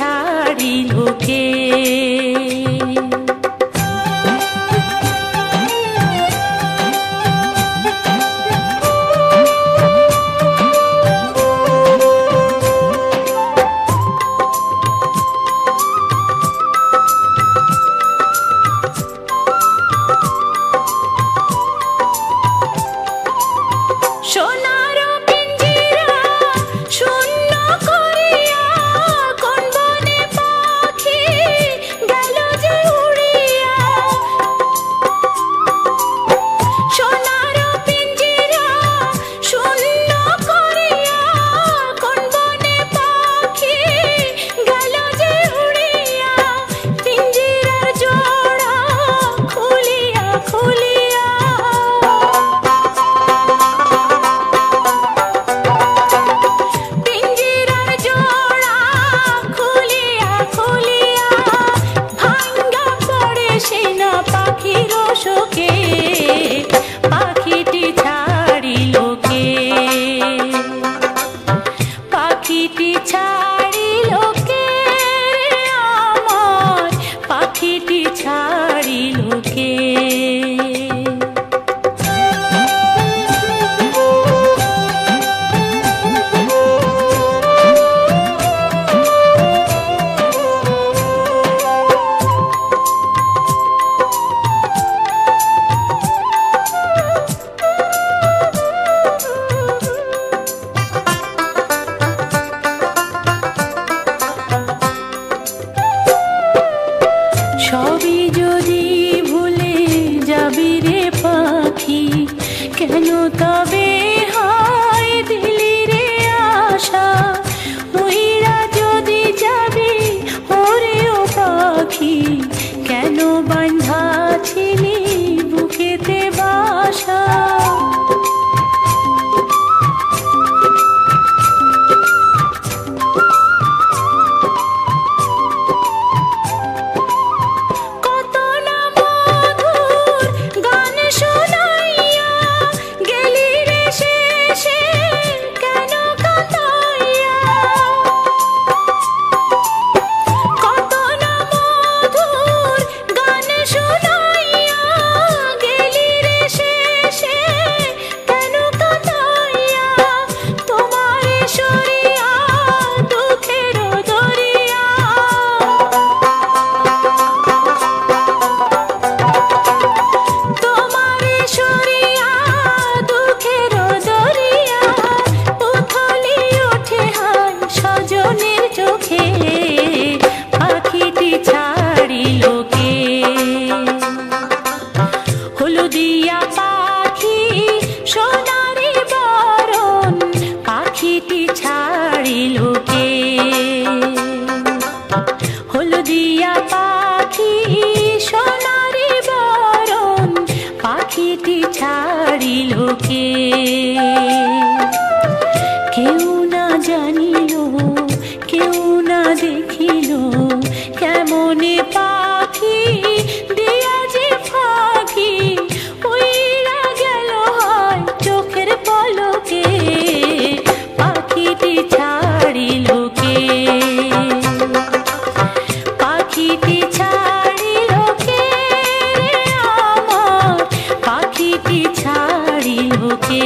ছাড়িল কে? পাখিটি ছাড়িল কে? পাখিটি ছাড়িল কে? আমার পাখিটি ছাড়িল কে? সবই যদি ভুলে যাবি রে পাখি, কেন তবে হয় দিলি রে আশা? উইরা যদি যাবি ওরে ও পাখি, কেন বাঁধা ছিলি বুকেতে বাসা? পাখিটি ছাড়িল কে? হলুদিয়া পাখি সোনারি বরণ, পাখিটি ছাড়িল কে? হলুদিয়া পাখি সোনারি বরণ, পাখিটি ছাড়িল কে? কেউ না জানিল, কেউ না দেখিল, কেমনে পাখি দিয়া যে ফাঁকি উইরা গেল হয় চোখের পলকে। পাখিটি ছাড়িল কে? পাখিটি ছাড়িল কে? আমার পাখিটি ছাড়িল কে?